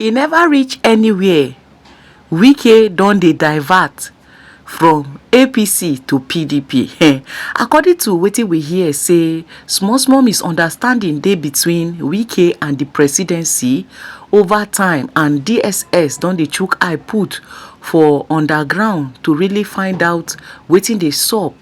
e never reach anywhere. Wike don dey divert from APC to PDP. According to wetin we hear say small small misunderstanding dey between Wike and the presidency over time, and DSS don dey chook eye put for underground to really find out wetin dey sup,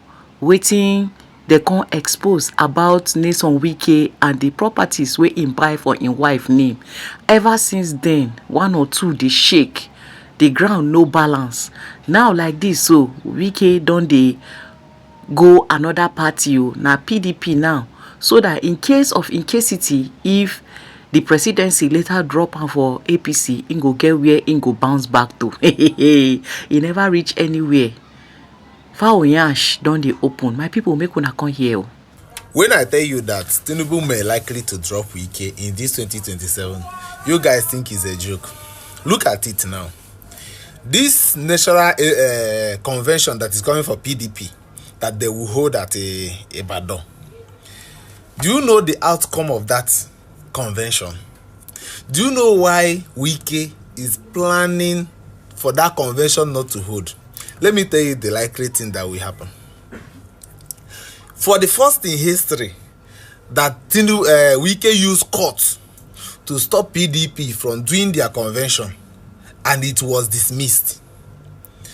wetin dem come expose about Nyesom Wike and the properties wey im buy for im wife name. Ever since then, one or two dey shake, the ground no balance. Now like this, so Wike don dey go another party na PDP now, so that in case of incasity, if the presidency later drop am for APC, im go get where im go bounce back to. E never reach anywhere. Fowl yansh don dey open. My people, make una come here. When I tell you that Tinubu may likely to drop Wike in this 2027, you guys think it's a joke. Look at it now. This national convention that is coming for PDP, that they will hold at Ibadan. Do you know the outcome of that convention? Do you know why Wike is planning for that convention not to hold? Let me tell you the likely thing that will happen. For the first in history that Wike used court to stop PDP from doing their convention, and it was dismissed.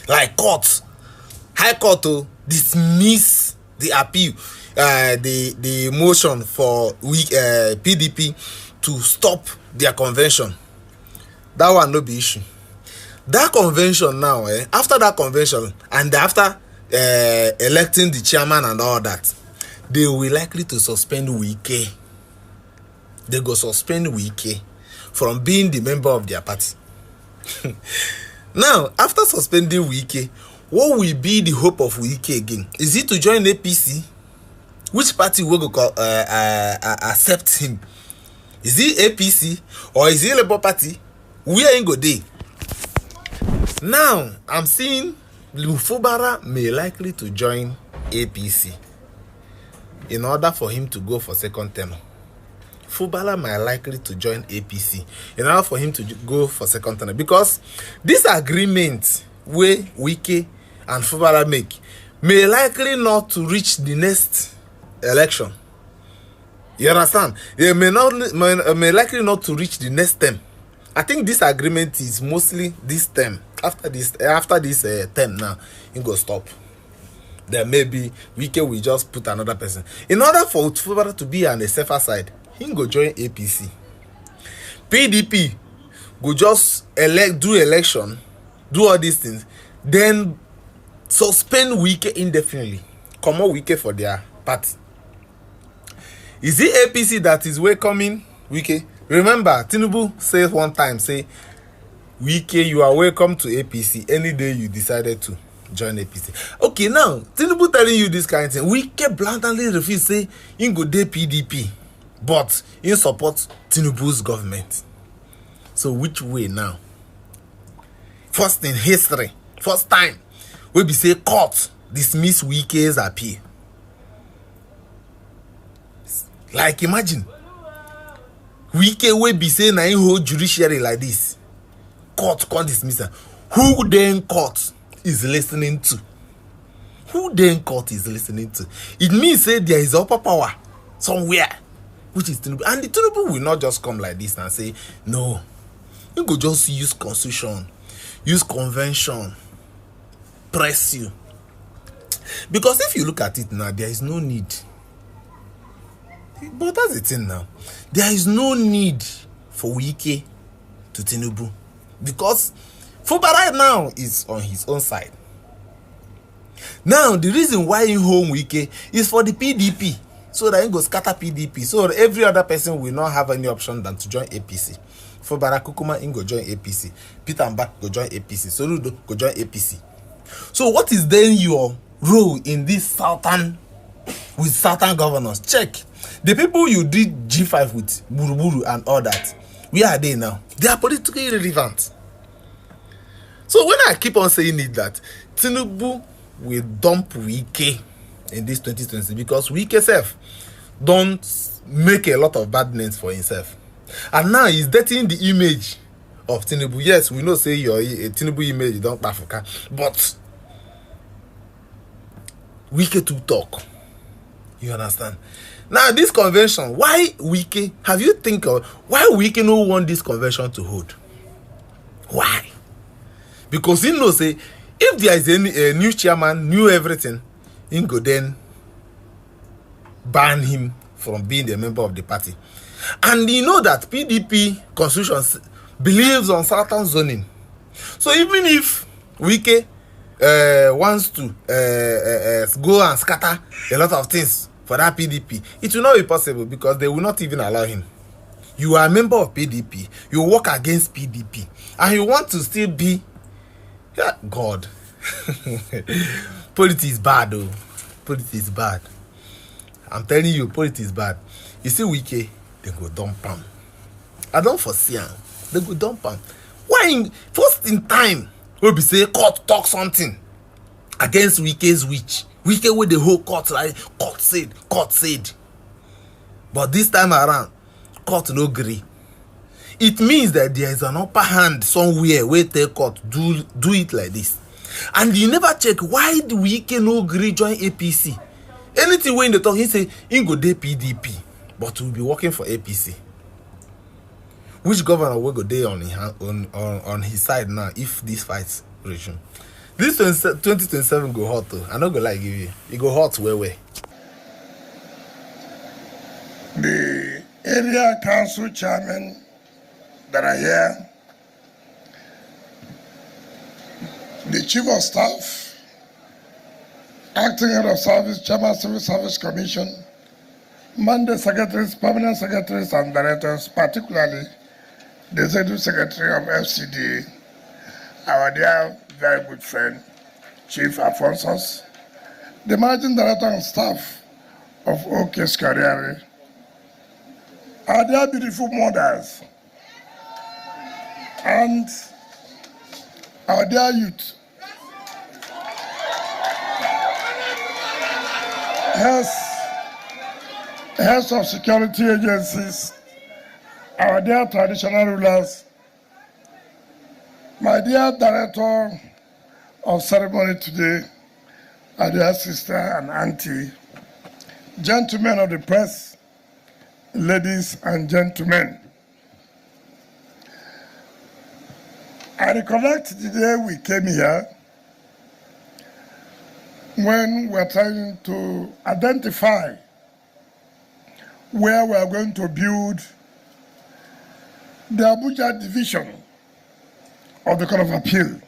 Like court, High Court to dismiss the appeal, the motion for PDP to stop their convention. That one no be issue. That convention now, after that convention and after electing the chairman and all that, they will likely to suspend Wike. They go suspend Wike from being the member of their party. Now, after suspending Wike, what will be the hope of Wike again? Is it to join APC? Which party will go accept him? Is it APC or is it Labour Party? Where he go dey? Now, I'm seeing Fubara may likely to join APC in order for him to go for second term. Fubara might likely to join APC in order for him to go for second term, because this agreement where Wike and Fubara make may likely not to reach the next election. You understand? They may likely not to reach the next term. I think this agreement is mostly this term. After this term now, it go stop. Then maybe Wike will just put another person. In order for Fubara to be on the safer side, he go join APC. PDP go just do election, do all these things, then suspend Wike indefinitely. Come on, Wike for their party. Is it APC that is welcoming Wike? Remember, Tinubu said one time, say, Wike, you are welcome to APC any day you decided to join APC. Okay, now, Tinubu telling you this kind of thing. Wike blatantly refused, say, he go dey PDP, but he support Tinubu's government. So which way now? First in history, first time, we be say court dismiss Wike's appeal. Like imagine, Wike will be saying na hold judiciary like this. Court can't dismiss her. Who then court is listening to? Who then court is listening to? It means say there is upper power somewhere, which is Tinubu. And the Tinubu will not just come like this and say, no. You could just use constitution, use convention, press you. Because if you look at it now, there is no need. But that's the thing now. There is no need for Wike to Tinubu, because Fubara now is on his own side. Now, the reason why he hold Wike is for the PDP, so that he go scatter PDP, so that every other person will not have any option than to join APC. Fubara Kukuma go join APC, Peter Mbak go join APC, Soludo go join APC. So what is then your role in this southern governors? Check. The people you did G5 with, Buruburu and all that, where are they now? They are politically irrelevant. So when I keep on saying it, that Tinubu will dump Wike in this 2020, because Wike self don't make a lot of bad names for himself. And now he's dirtying the image of Tinubu. Yes, we know say your Tinubu image don't Africa, but Wike to talk. You understand? Now this convention, why Wike? Have you think of why Wike no want this convention to hold? Why? Because he knows say if there is any new chairman, new everything, he go then ban him from being a member of the party. And you know that PDP constitution believes on certain zoning. So even if Wike wants to go and scatter a lot of things for that PDP, it will not be possible because they will not even allow him. You are a member of PDP, you work against PDP, and you want to still be, yeah, God. Politics is bad, though. Politics is bad. I'm telling you, politics is bad. You see Wike, they go dump him. I don't foresee him. They go dump him. Why? First in time, we'll be say court talk something against Wike's witch. Wike with the whole court, right? Court said. But this time around, court no agree. It means that there is an upper hand somewhere where the court do it like this. And you never check why the Wike no agree join APC. Anything when they talk, he say he go dey PDP, but will be working for APC. Which governor will go dey on his side now if this fight resume? This 2027 go hot though. I no go like give you. It go hot where. The area council chairman that are here, the chief of staff, acting head of service, chairman civil service commission, mandate secretaries, permanent secretaries and directors, particularly the executive secretary of FCD, our dear very good friend, Chief Alphonsus, the managing director and staff of OK's career, our dear beautiful mothers, and our dear youth. Heads of security agencies, our dear traditional rulers, my dear director of ceremony today, our dear sister and auntie, gentlemen of the press, ladies and gentlemen. I recollect the day we came here when we're trying to identify where we are going to build the Abuja division of the Court of Appeal.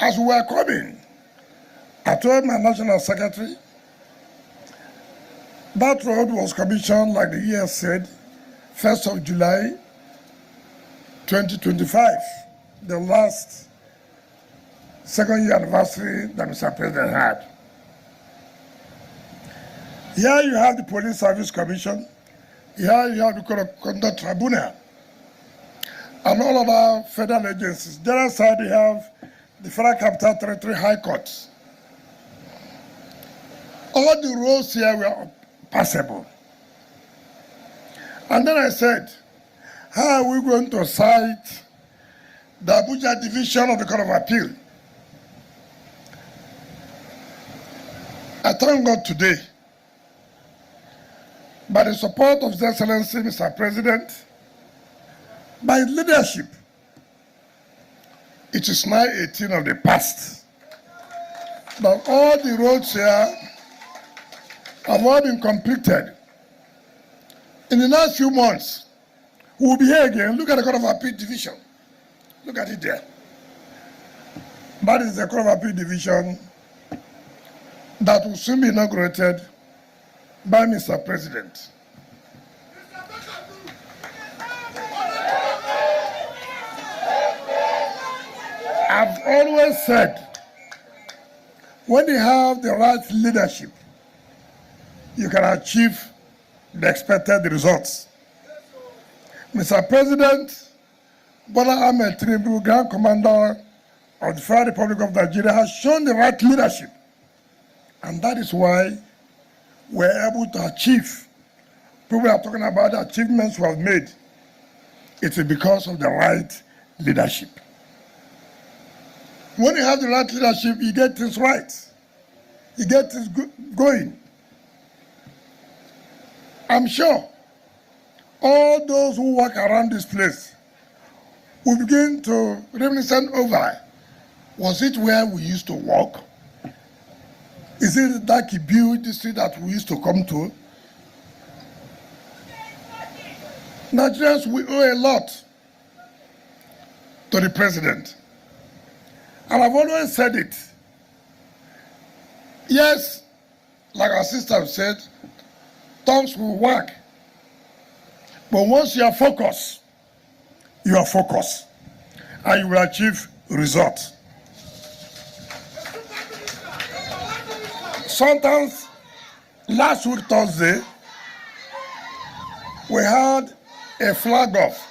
As we were coming, I told my national secretary that road was commissioned, like the year said, 1st of July 2025, the last second year anniversary that Mr. President had. Here you have the Police Service Commission, here you have the Code of Conduct Tribunal, and all of our federal agencies. The other side you have the Federal Capital Territory High Court. All the roads here were passable. And then I said, how are we going to cite the Abuja division of the Court of Appeal? I thank God today, by the support of His Excellency, Mr. President, by his leadership, it is now a thing of the past. But all the roads here have all been completed. In the next few months, we will be here again. Look at the Court of Appeal division. Look at it there. That is the Court of Appeal division that will soon be inaugurated by Mr. President. I've always said, when you have the right leadership, you can achieve the expected results. Mr. President, Bola Ahmed Tinubu, Grand Commander of the Federal Republic of Nigeria, has shown the right leadership. And that is why we're able to achieve. People are talking about the achievements we have made. It is because of the right leadership. When you have the right leadership, you get things right. You get things going. I'm sure all those who work around this place will begin to reminiscent over, was it where we used to walk? Is it that beauty street that we used to come to? Nigerians, we owe a lot to the president. And I've always said it. Yes, like our sister said, tongues will work. But once you are focused, and you will achieve results. Sometimes, last week Thursday, we had a flag off,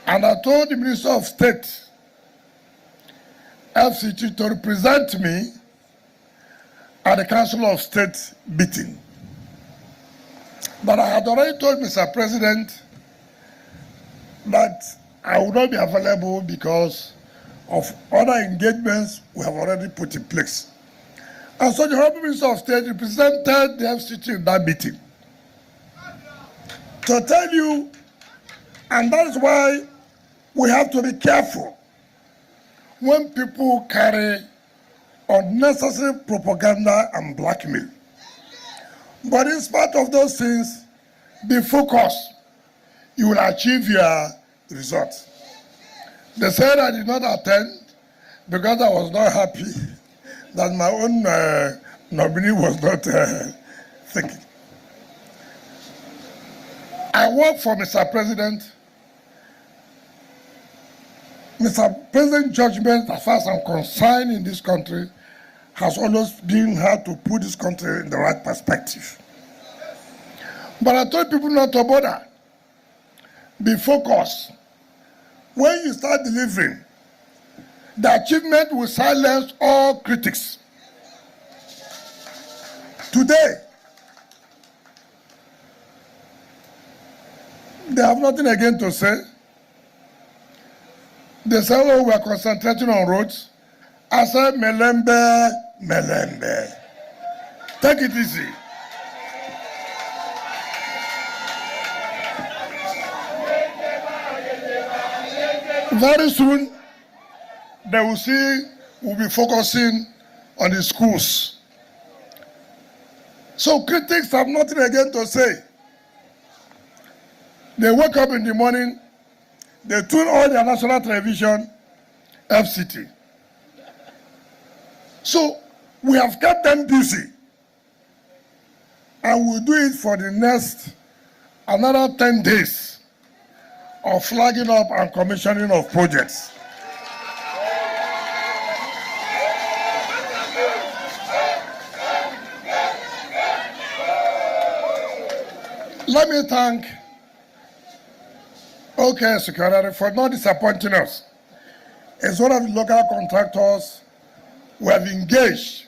and I told the Minister of State, FCT, to represent me at the Council of State meeting. But I had already told Mr. President that I would not be available because of other engagements we have already put in place. And so the Honorable Minister of State represented the FCT in that meeting. To tell you, and that is why we have to be careful when people carry unnecessary propaganda and blackmail. But in spite of those things, be focused. You will achieve your results. They said I did not attend because I was not happy that my own nominee was not thinking. I work for Mr. President. Mr. President's judgment, as far as I'm concerned in this country, has always been how to put this country in the right perspective. But I told people not to bother. Be focused. When you start delivering, the achievement will silence all critics. Today, they have nothing again to say. They say, oh, we are concentrating on roads. I said, melembe, melembe. Take it easy. Very soon, they will see we'll be focusing on the schools. So critics have nothing again to say. They wake up in the morning, they tune on their national television, FCT. So we have kept them busy, and we'll do it for the next another 10 days of flagging up and commissioning of projects. Let me thank OK Security for not disappointing us. It's one of the local contractors we have engaged,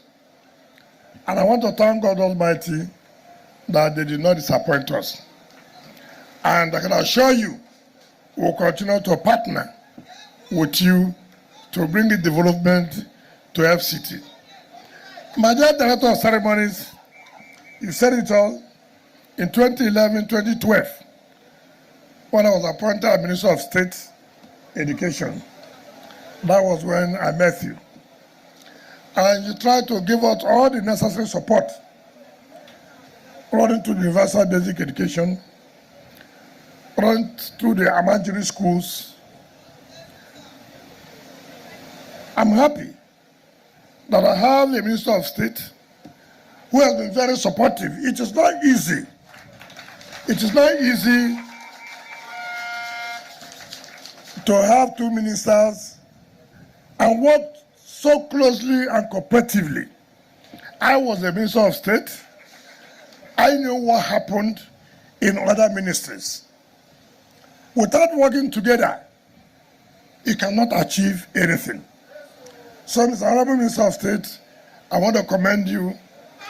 and I want to thank God Almighty that they did not disappoint us. And I can assure you, we'll continue to partner with you to bring the development to FCT. My dear Director of Ceremonies, you said it all. In 2011, 2012, when I was appointed as Minister of State Education, that was when I met you. And you tried to give us all the necessary support running to the universal basic education, running through the elementary schools. I'm happy that I have a Minister of State who has been very supportive. It is not easy. It is not easy to have two ministers and work so closely and cooperatively. I was the Minister of State. I knew what happened in other ministries. Without working together, you cannot achieve anything. So, Mr. Honorable Minister of State, I want to commend you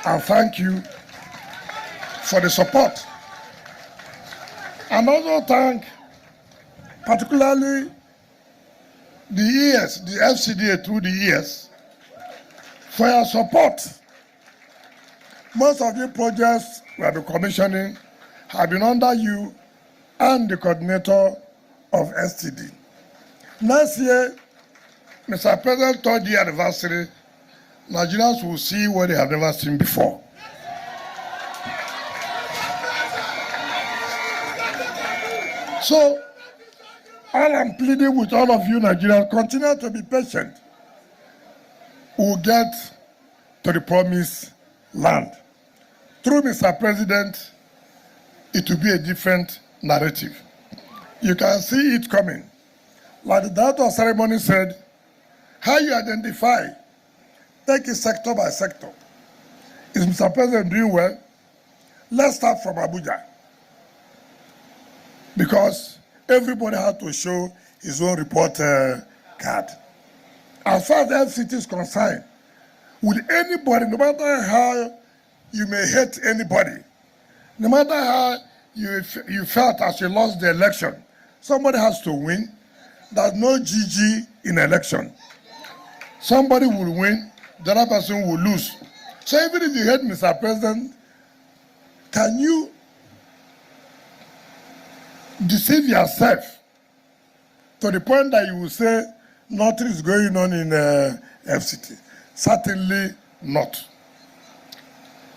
and thank you for the support. And also thank particularly the ES, the FCDA through the ES, for your support. Most of the projects we have been commissioning have been under you and the coordinator of STD. Next year, Mr. President, third year anniversary, Nigerians will see what they have never seen before. So, all I'm pleading with all of you Nigerians, continue to be patient. We'll get to the promised land. Through Mr. President, it will be a different narrative. You can see it coming. Like the director of ceremony said, how you identify, take it sector by sector. Is Mr. President doing well? Let's start from Abuja. Because everybody had to show his own report card. As far as FCT is concerned, with anybody, no matter how you may hate anybody, no matter how you felt as you lost the election, somebody has to win. There's no GG in election. Somebody will win, the other person will lose. So even if you hate Mr. President, can you deceive yourself to the point that you will say nothing is going on in FCT? Certainly not.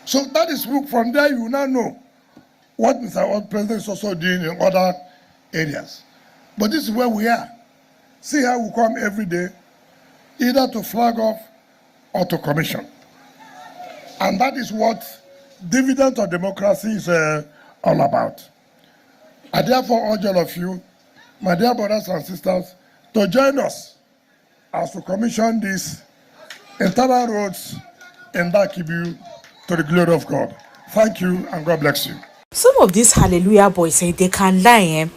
So that is from there you will now know what Mr. President is also doing in other areas. But this is where we are. See how we come every day, either to flag off or to commission. And that is what dividend of democracy is all about. I therefore urge all of you, my dear brothers and sisters, to join us as we commission these internal roads in Dakibu to the glory of God. Thank you and God bless you. Some of these hallelujah boys say they can lie.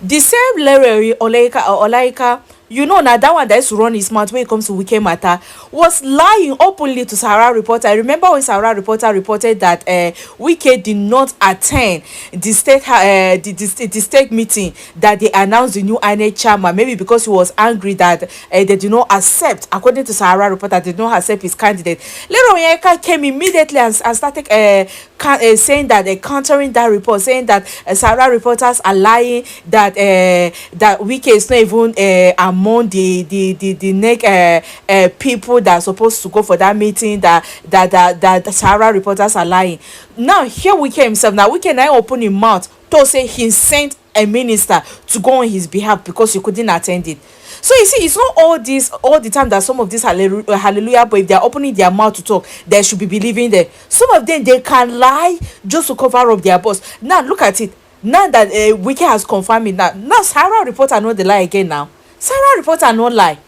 The same Larry Olaika, you know, now that one that is to run his mouth when it comes to Wike matter was lying openly to Sahara Reporter. I remember when Sahara Reporter reported that Wike did not attend the state meeting that they announced the new INEC chairman, maybe because he was angry that they did not accept, according to Sahara Reporter, they did not accept his candidate. Later Onyeka came immediately and started saying that countering that report, saying that Sahara Reporters are lying, that Wike is not even among the next people that are supposed to go for that meeting, that Sahara Reporters are lying. Now here Wike himself, now Wike now open his mouth to say he sent a minister to go on his behalf because he couldn't attend it. So you see, it's not all the time that some of these hallelujah, but if they are opening their mouth to talk, they should be believing them. Some of them, they can lie just to cover up their boss. Now look at it. Now that Wike has confirmed it, now Sahara Reporter know the lie again now. Sahara Reporter no lie.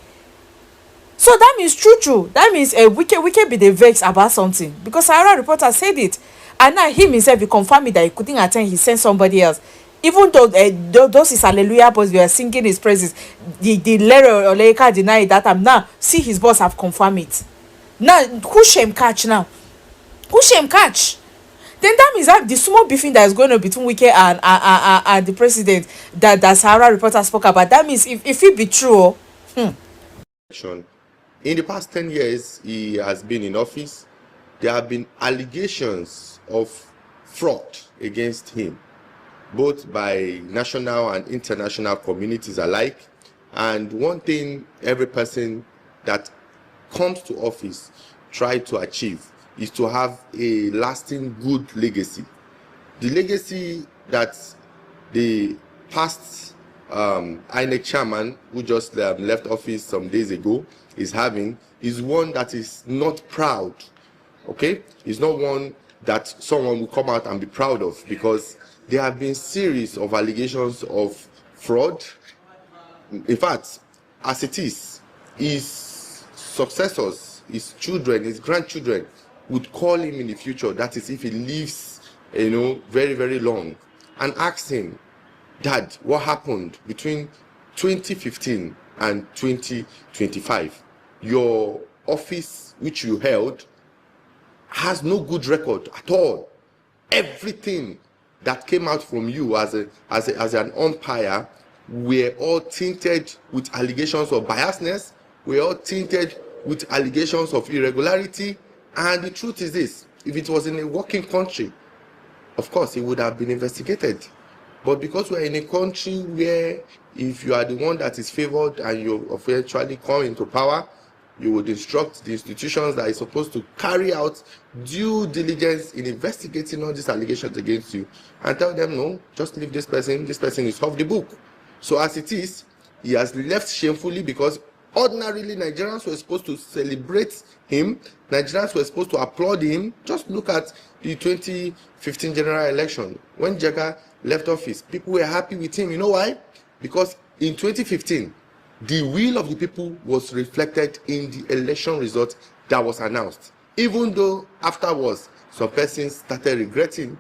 So that means true. That means Wike be the vex about something because Sahara Reporter said it, and now him himself he confirmed it that he couldn't attend. He sent somebody else. Even though those is hallelujah boys were singing his praises, the Larry Olaika denied that time. Now see his boss have confirmed it. Now who shame catch now? Who shame catch? Then that means that the small beefing that is going on between Wike and the president that Sahara Reporter spoke about, that means if it be true. In the past 10 years he has been in office, there have been allegations of fraud against him, both by national and international communities alike. And one thing every person that comes to office tries to achieve is to have a lasting good legacy. The legacy that the past INEC chairman, who just left office some days ago, is having is one that is not proud. Okay, it's not one that someone will come out and be proud of, because there have been series of allegations of fraud. In fact, as it is, his successors, his children, his grandchildren would call him in the future, that is if he lives, very, very long, and ask him, Dad, what happened between 2015 and 2025? Your office, which you held, has no good record at all. Everything that came out from you as an umpire were all tainted with allegations of biasness, were all tainted with allegations of irregularity. And the truth is this: if it was in a working country, of course it would have been investigated. But because we're in a country where if you are the one that is favored and you eventually come into power, you would instruct the institutions that is supposed to carry out due diligence in investigating all these allegations against you and tell them, no, just leave this person is off the book. So as it is, he has left shamefully, because ordinarily Nigerians were supposed to celebrate him, Nigerians were supposed to applaud him. Just look at the 2015 general election. When Jega left office, people were happy with him. You know why? Because in 2015, the will of the people was reflected in the election result that was announced. Even though afterwards, some persons started regretting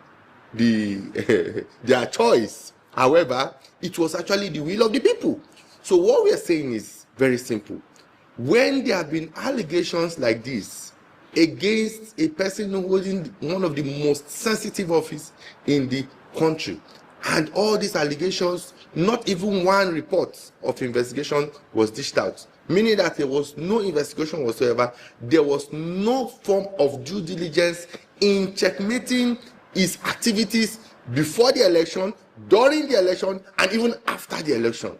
their choice. However, it was actually the will of the people. So what we are saying is very simple. When there have been allegations like this against a person holding one of the most sensitive office in the country, and all these allegations, not even one report of investigation was dished out, meaning that there was no investigation whatsoever, there was no form of due diligence in checkmating his activities before the election, during the election, and even after the election.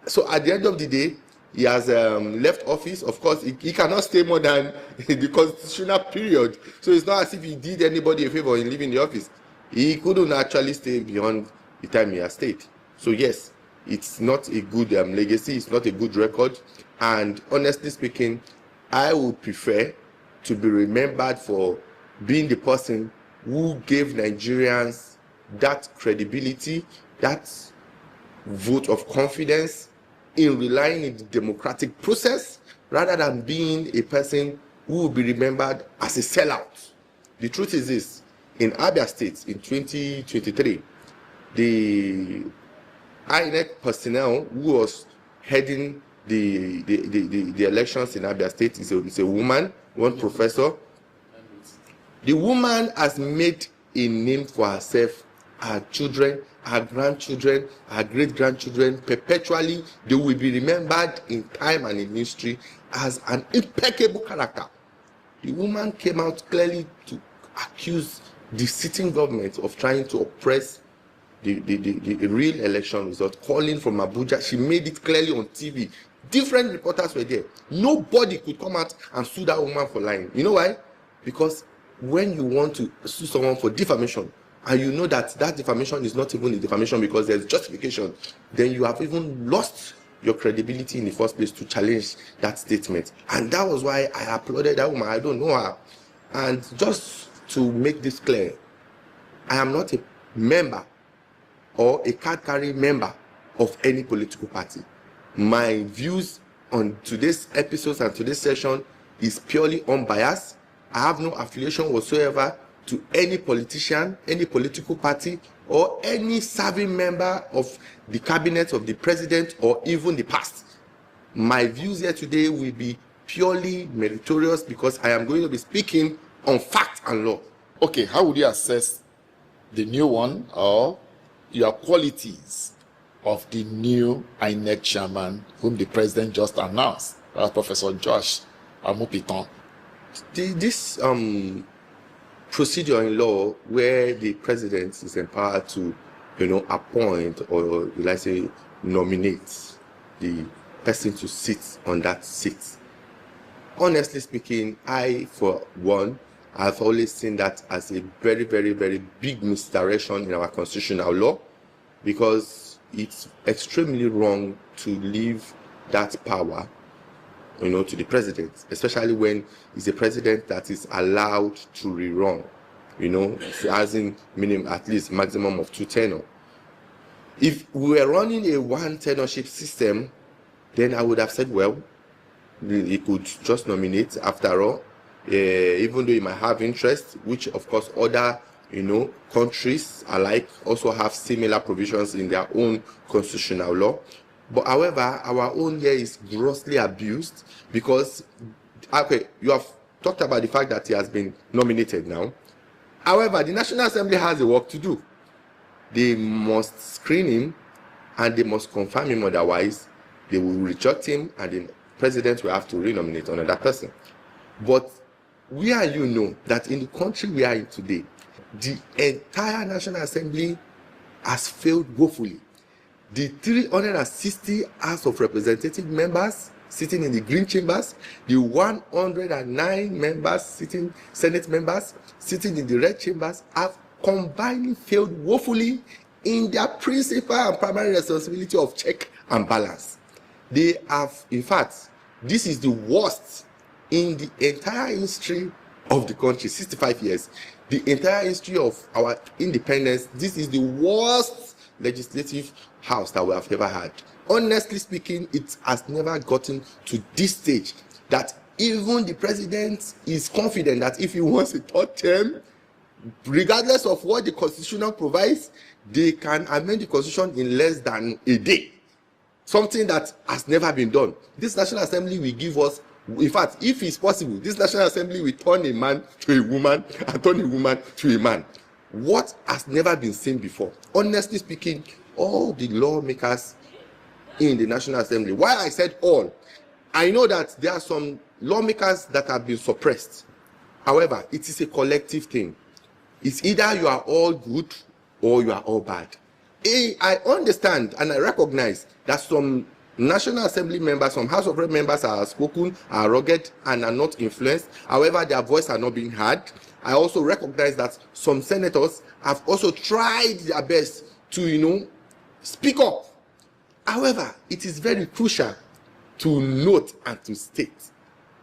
So at the end of the day, he has left office. Of course, he cannot stay more than the constitutional period. So it's not as if he did anybody a favor in leaving the office. He couldn't actually stay beyond the time he has stayed. So yes, it's not a good legacy. It's not a good record. And honestly speaking, I would prefer to be remembered for being the person who gave Nigerians that credibility, that vote of confidence in relying in the democratic process, rather than being a person who will be remembered as a sellout. The truth is this: in Abia State in 2023, the INEC personnel who was heading the elections in Abia State is a woman, one professor. The woman has made a name for herself, her children, her grandchildren, her great-grandchildren. Perpetually, they will be remembered in time and in history as an impeccable character. The woman came out clearly to accuse the sitting government of trying to oppress the real election result, calling from Abuja. She made it clearly on TV. Different reporters were there. Nobody could come out and sue that woman for lying. You know why? Because when you want to sue someone for defamation, and you know that that defamation is not even a defamation because there's justification, then you have even lost your credibility in the first place to challenge that statement. And that was why I applauded that woman. I don't know her. And just to make this clear, I am not a member or a card-carrying member of any political party. My views on today's episodes and today's session is purely unbiased. I have no affiliation whatsoever to any politician, any political party, or any serving member of the cabinet of the president or even the past. My views here today will be purely meritorious because I am going to be speaking on fact and law. Okay, how would you assess the new one or your qualities of the new INEC chairman whom the president just announced, Professor Josh Amupitan? This procedure in law where the president is empowered to, appoint or, let's say, nominate the person to sit on that seat. Honestly speaking, I, for one, I've always seen that as a very, very, very big misdirection in our constitutional law, because it's extremely wrong to leave that power, to the president, especially when it's a president that is allowed to rerun, as in minimum, at least maximum of 2 tenure. If we were running a 1 tenureship system, then I would have said, well, he could just nominate after all, even though he might have interest, which of course other, countries alike also have similar provisions in their own constitutional law. But however, our own here is grossly abused because, okay, you have talked about the fact that he has been nominated now. However, the National Assembly has a work to do. They must screen him and they must confirm him, otherwise they will reject him and the president will have to renominate another person. But we and you know that in the country we are in today, the entire National Assembly has failed woefully. The 360 House of Representative members sitting in the green chambers, the 109 members sitting, Senate members sitting in the red chambers, have combined failed woefully in their principal and primary responsibility of check and balance. They have, in fact, this is the worst in the entire history of the country, 65 years, the entire history of our independence. This is the worst legislative house that we have ever had. Honestly speaking, it has never gotten to this stage that even the president is confident that if he wants a third term, regardless of what the constitution provides, they can amend the constitution in less than a day. Something that has never been done. This National Assembly will give us, in fact, if it's possible, this National Assembly will turn a man to a woman and turn a woman to a man. What has never been seen before. Honestly speaking, all the lawmakers in the National Assembly, why I said all, I know that there are some lawmakers that have been suppressed. However, it is a collective thing. It's either you are all good or you are all bad. I understand and I recognize that some National Assembly members, some House of Rep members are outspoken, are rugged, and are not influenced. However, their voice are not being heard. I also recognize that some senators have also tried their best to, speak up. However, it is very crucial to note and to state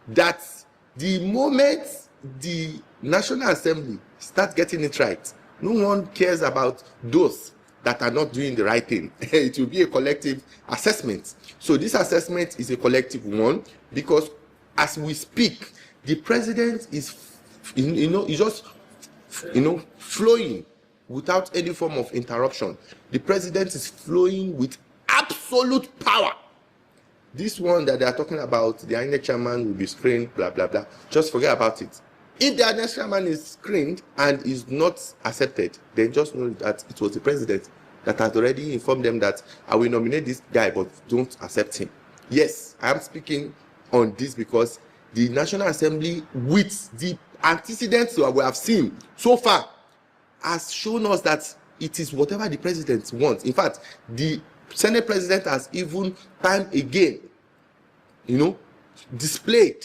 that the moment the National Assembly starts getting it right, no one cares about those that are not doing the right thing. It will be a collective assessment. So this assessment is a collective one, because as we speak, the president is, is just, flowing without any form of interruption. The president is flowing with absolute power. This one that they are talking about, the INEC chairman will be screened, blah, blah, blah. Just forget about it. If the INEC chairman is screened and is not accepted, then just know that it was the president that has already informed them that I will nominate this guy, but don't accept him. Yes, I am speaking on this because the National Assembly, with the antecedents that we have seen so far, has shown us that it is whatever the president wants. In fact, the Senate president has even time again, displayed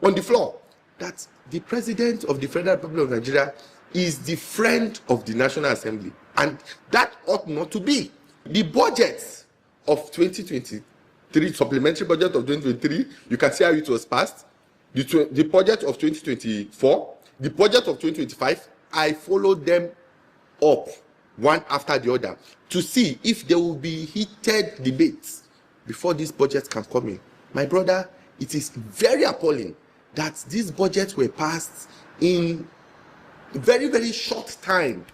on the floor that the president of the Federal Republic of Nigeria is the friend of the National Assembly, and that ought not to be. The budget of 2023, supplementary budget of 2023, you can see how it was passed. The budget of 2024, the budget of 2025, I followed them up one after the other to see if there will be heated debates before this budget can come in. My brother, it is very appalling that these budgets were passed in very, very short time.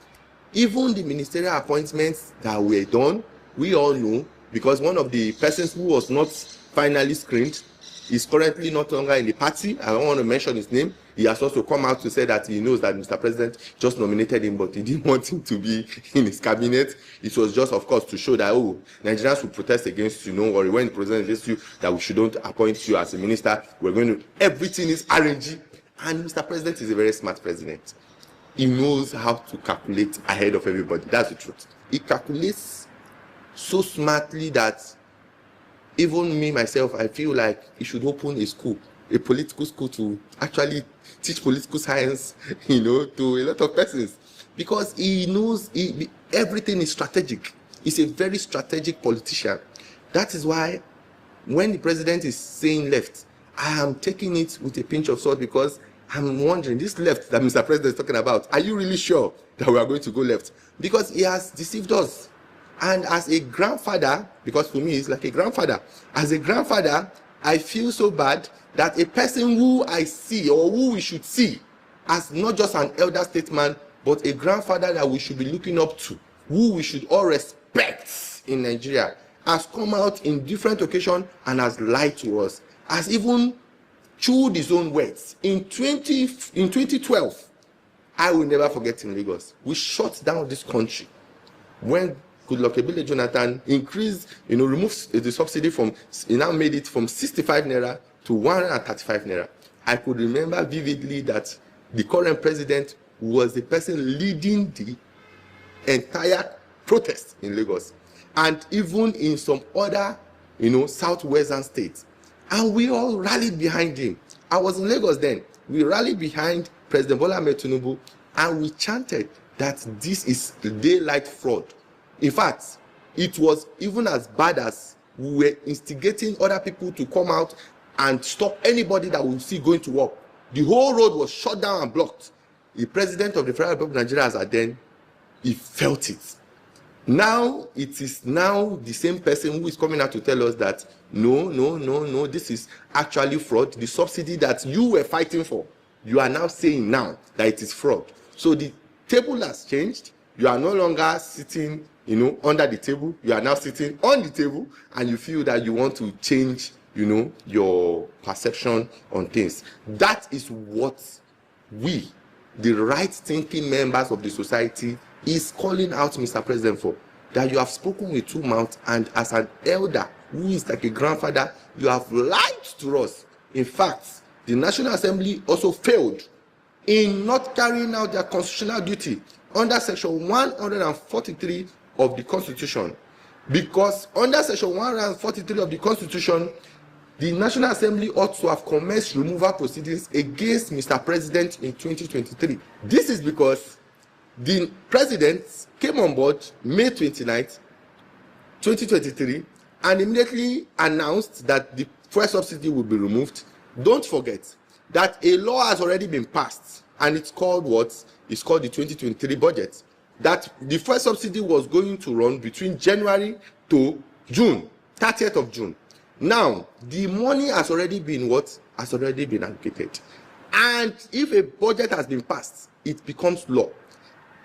Even the ministerial appointments that were done, we all know, because one of the persons who was not finally screened is currently not longer in the party. I don't want to mention his name. He has also come out to say that he knows that Mr. President just nominated him, but he didn't want him to be in his cabinet. It was just, of course, to show that, Nigerians will protest against you, or when the president against you, that we shouldn't appoint you as a minister. We're going to, everything is RNG. And Mr. President is a very smart president. He knows how to calculate ahead of everybody. That's the truth. He calculates so smartly that even me, myself, I feel like he should open a school, a political school, to actually teach political science, to a lot of persons. Because he knows everything is strategic. He's a very strategic politician. That is why when the president is saying left, I am taking it with a pinch of salt, because I'm wondering, this left that Mr. President is talking about, are you really sure that we are going to go left? Because he has deceived us. And as a grandfather, because for me, it's like a grandfather. As a grandfather, I feel so bad that a person who I see, or who we should see as not just an elder statesman, but a grandfather that we should be looking up to, who we should all respect in Nigeria, has come out in different occasions and has lied to us, has even chewed his own words. In 2012, I will never forget in Lagos, we shut down this country when Goodluck Ebele Jonathan increased, removed the subsidy from, he now made it from 65 naira to 135 naira. I could remember vividly that the current president was the person leading the entire protest in Lagos, and even in some other, southwestern states. And we all rallied behind him. I was in Lagos then. We rallied behind President Bola Ahmed Tinubu, and we chanted that this is daylight fraud. In fact, it was even as bad as we were instigating other people to come out and stop anybody that we see going to work. The whole road was shut down and blocked. The president of the Federal Republic of Nigeria, as at then, he felt it. Now it is now the same person who is coming out to tell us that no, this is actually fraud. The subsidy that you were fighting for, you are now saying now that it is fraud. So the table has changed. You are no longer sitting, under the table. You are now sitting on the table, and you feel that you want to change, your perception on things. That is what we, the right-thinking members of the society, is calling out Mr. President for. That you have spoken with two mouths, and as an elder who is like a grandfather, you have lied to us. In fact, the National Assembly also failed in not carrying out their constitutional duty under Section 143 of the Constitution. Because under Section 143 of the Constitution, the National Assembly ought to have commenced removal proceedings against Mr. President in 2023. This is because the president came on board May 29th, 2023, and immediately announced that the fuel subsidy will be removed. Don't forget that a law has already been passed, and it's called what? It's called the 2023 budget. That the fuel subsidy was going to run between January to June, 30th of June. Now, the money has already been what? Has already been allocated. And if a budget has been passed, it becomes law.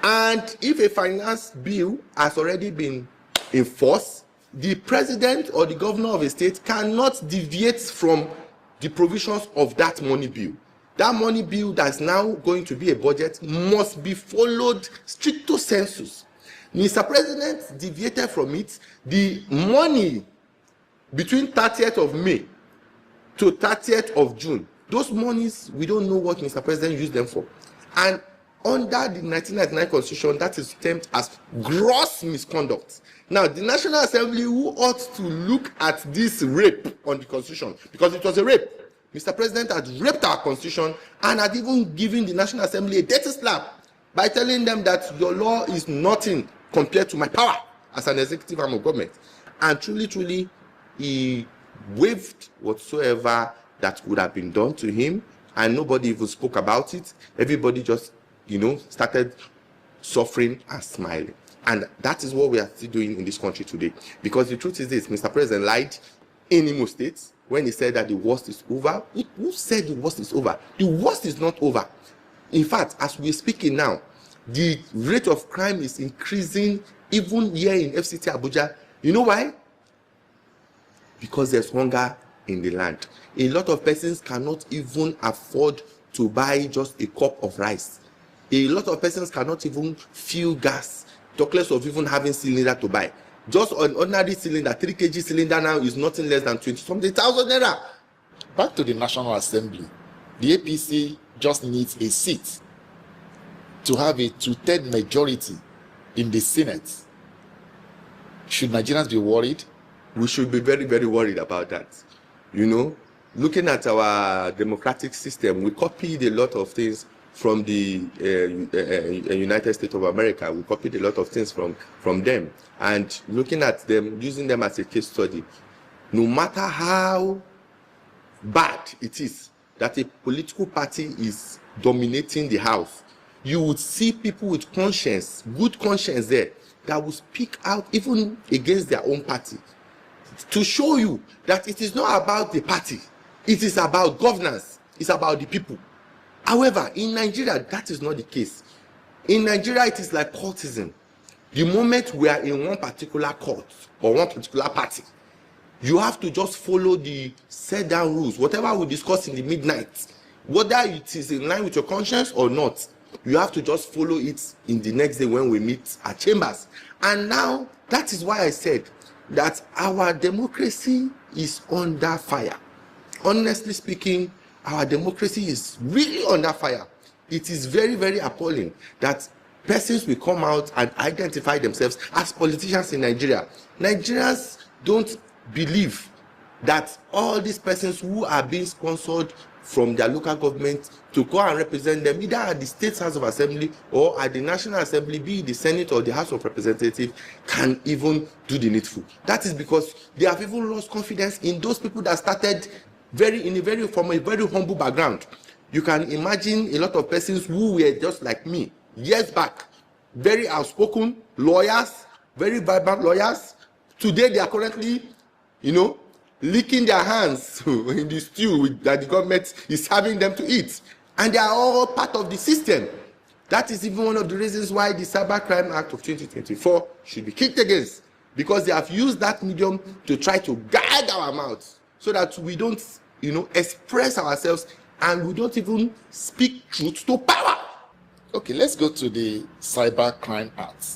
And if a finance bill has already been enforced, the president or the governor of a state cannot deviate from the provisions of that money bill. That money bill that's now going to be a budget must be followed stricto sensu. Mr. President deviated from it. The money between 30th of May to 30th of June, those monies, we don't know what Mr. President used them for. And under the 1999 Constitution, that is termed as gross misconduct. Now, the National Assembly, who ought to look at this rape on the Constitution, because it was a rape. Mr. President had raped our Constitution and had even given the National Assembly a dirty slap by telling them that your law is nothing compared to my power as an executive arm of government. And truly, he waived whatsoever that would have been done to him, and nobody even spoke about it. Everybody just, started suffering and smiling. And that is what we are still doing in this country today. Because the truth is this, Mr. President lied in Imo State when he said that the worst is over. Who said the worst is over? The worst is not over. In fact, as we're speaking now, the rate of crime is increasing even here in FCT Abuja. You know why? Because there's hunger in the land. A lot of persons cannot even afford to buy just a cup of rice. A lot of persons cannot even fuel gas, talk less of even having cylinder to buy. Just an ordinary cylinder, 3 kg cylinder now is nothing less than 20-something thousand naira. Back to the National Assembly. The APC just needs a seat to have a 2/3 majority in the Senate. Should Nigerians be worried? We should be very, very worried about that. Looking at our democratic system, we copied a lot of things from the United States of America. We copied a lot of things from them. And looking at them, using them as a case study, no matter how bad it is that a political party is dominating the house, you would see people with conscience, good conscience there, that will speak out even against their own party, to show you that it is not about the party, it is about governance, it's about the people. However, in Nigeria, that is not the case. In Nigeria, it is like cultism. The moment we are in one particular cult or one particular party, you have to just follow the set down rules, whatever we discuss in the midnight, whether it is in line with your conscience or not. You have to just follow it in the next day when we meet at chambers. And now, that is why I said that our democracy is under fire. Honestly speaking, our democracy is really under fire. It is very, very appalling that persons will come out and identify themselves as politicians in Nigeria. Nigerians don't believe that all these persons who are being sponsored from their local government to go and represent them either at the State House of Assembly or at the National Assembly, be it the Senate or the House of Representatives, can even do the needful. That is because they have even lost confidence in those people that started from a very humble background. You can imagine a lot of persons who were just like me years back, very outspoken lawyers, very vibrant lawyers. Today they are currently, licking their hands in the stew that the government is having them to eat, and they are all part of the system. That is even one of the reasons why the Cybercrime Act of 2024 should be kicked against, because they have used that medium to try to guide our mouths so that we don't, express ourselves and we don't even speak truth to power. Okay, let's go to the Cybercrime Act.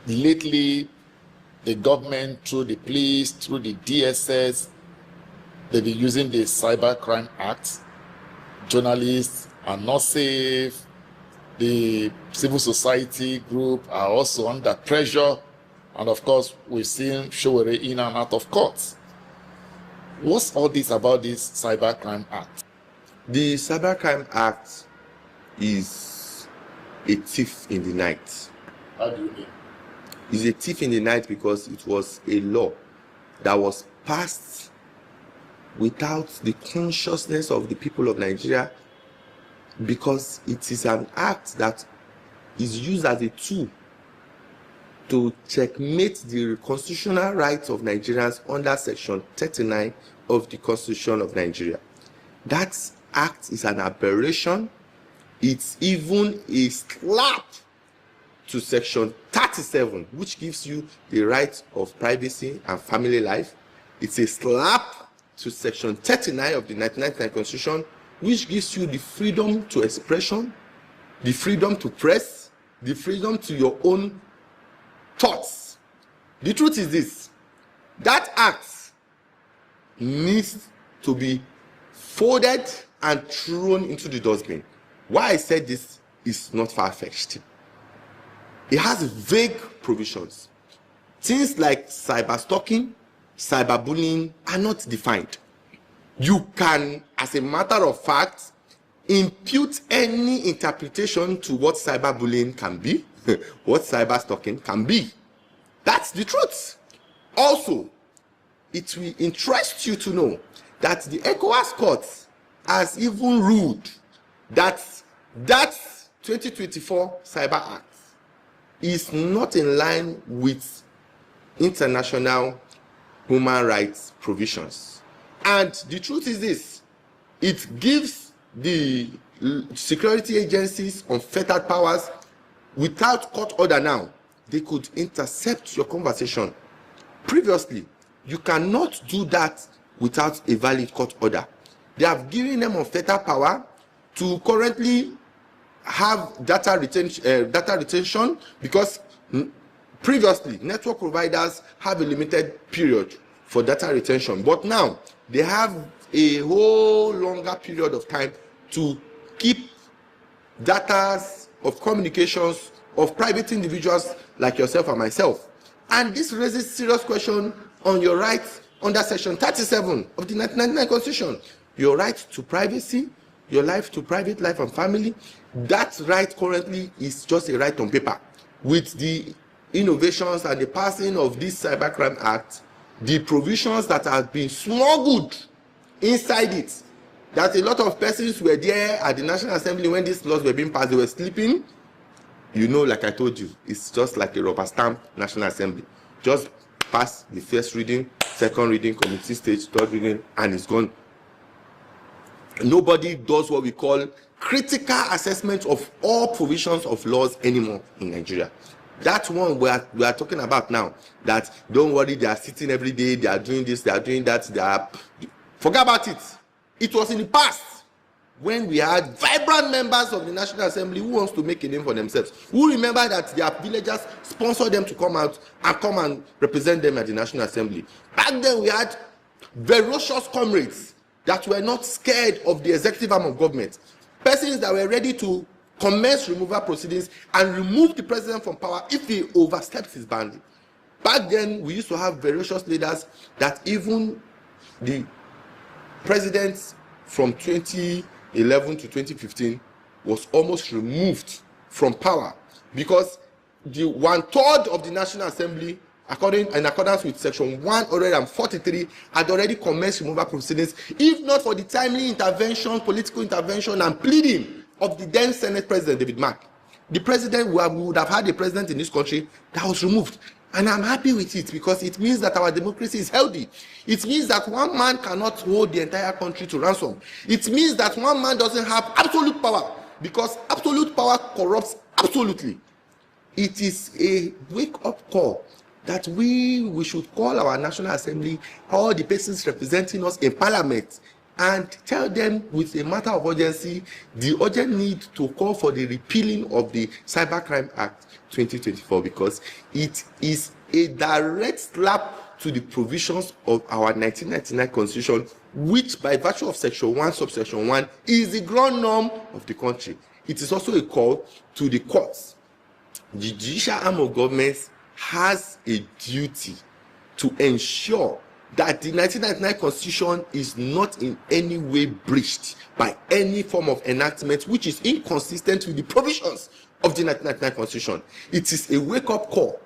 Lately, the government, through the police, through the DSS, they've been using the Cybercrime Act. Journalists are not safe. The civil society group are also under pressure. And of course, we've seen Showere in and out of court. What's all this about this Cybercrime Act? The Cybercrime Act is a thief in the night. How do you mean? It's a thief in the night because it was a law that was passed without the consciousness of the people of Nigeria, because it is an act that is used as a tool to checkmate the constitutional rights of Nigerians under Section 39 of the Constitution of Nigeria. That act is an aberration. It's even a slap to Section 37, which gives you the right of privacy and family life. It's a slap to Section 39 of the 1999 Constitution, which gives you the freedom to expression, the freedom to press, the freedom to your own thoughts. The truth is this: that act needs to be folded and thrown into the dustbin. Why I said this is not far-fetched. It has vague provisions. Things like cyberstalking, cyberbullying are not defined. You can, as a matter of fact, impute any interpretation to what cyberbullying can be, what cyberstalking can be. That's the truth. Also, it will interest you to know that the ECOWAS court has even ruled that 2024 Cyber Act is not in line with international human rights provisions. And the truth is this: it gives the security agencies unfettered powers. Without court order now, they could intercept your conversation. Previously, you cannot do that without a valid court order. They have given them unfettered power to currently have data retention, because previously network providers have a limited period for data retention, but now they have a whole longer period of time to keep data of communications of private individuals like yourself and myself. And this raises serious question on your rights under Section 37 of the 1999 Constitution. Your right to privacy, your life to private life and family. That right currently is just a right on paper. With the innovations and the passing of this Cybercrime Act, the provisions that have been smuggled inside it, that a lot of persons were there at the National Assembly when these laws were being passed, they were sleeping. Like I told you, it's just like a rubber stamp National Assembly. Just pass the first reading, second reading, committee stage, third reading, and it's gone. Nobody does what we call critical assessment of all provisions of laws anymore in Nigeria. That one we are talking about now, that don't worry, they are sitting every day, they are doing this, they are doing that, forget about it. It was in the past. when we had vibrant members of the National Assembly who wants to make a name for themselves, who remember that their villagers sponsor them to come out and come and represent them at the National Assembly. Back then we had ferocious comrades that were not scared of the executive arm of government, persons that were ready to commence removal proceedings and remove the president from power if he oversteps his boundary. Back then we used to have ferocious leaders that even the president from 2011 to 2015 was almost removed from power because the 1/3 of the National Assembly, in accordance with section 143, had already commenced removal proceedings, if not for the timely intervention, political intervention and pleading of the then Senate President David Mark. The president, we would have had a president in this country that was removed. And I'm happy with it because it means that our democracy is healthy. It means that one man cannot hold the entire country to ransom. It means that one man doesn't have absolute power because absolute power corrupts absolutely. It is a wake-up call that we should call our National Assembly, all the persons representing us in Parliament, and tell them with a matter of urgency the urgent need to call for the repealing of the Cybercrime Act 2024 because it is a direct slap to the provisions of our 1999 Constitution, which by virtue of section 1 subsection 1 is the ground norm of the country. It is also a call to the courts. The judicial arm of government has a duty to ensure that the 1999 Constitution is not in any way breached by any form of enactment which is inconsistent with the provisions of the 1999 Constitution. It is a wake-up call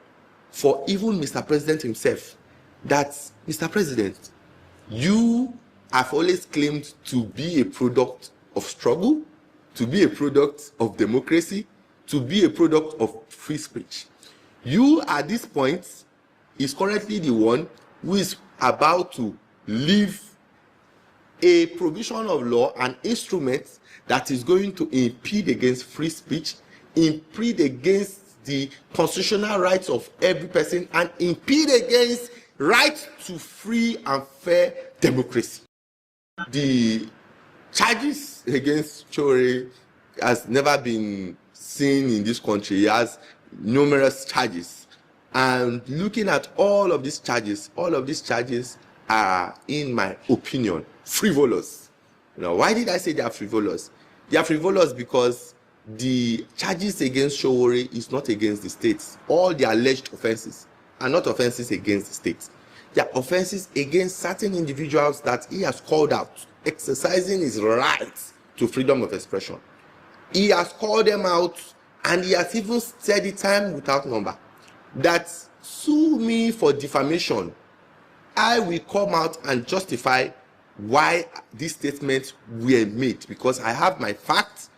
for even Mr. President himself that, Mr. President, you have always claimed to be a product of struggle, to be a product of democracy, to be a product of free speech. You, at this point, is currently the one who is about to leave a provision of law, an instrument that is going to impede against free speech, impede against the constitutional rights of every person, and impede against right to free and fair democracy. The charges against Chore has never been seen in this country. He has numerous charges. And looking at all of these charges are, in my opinion, frivolous. Now, why did I say they are frivolous? They are frivolous because the charges against Sowore is not against the state. All the alleged offenses are not offenses against the state. They are offenses against certain individuals that he has called out, exercising his right to freedom of expression. He has called them out, and he has even said it time without number that sue me for defamation. I will come out and justify why these statements were made because I have my facts.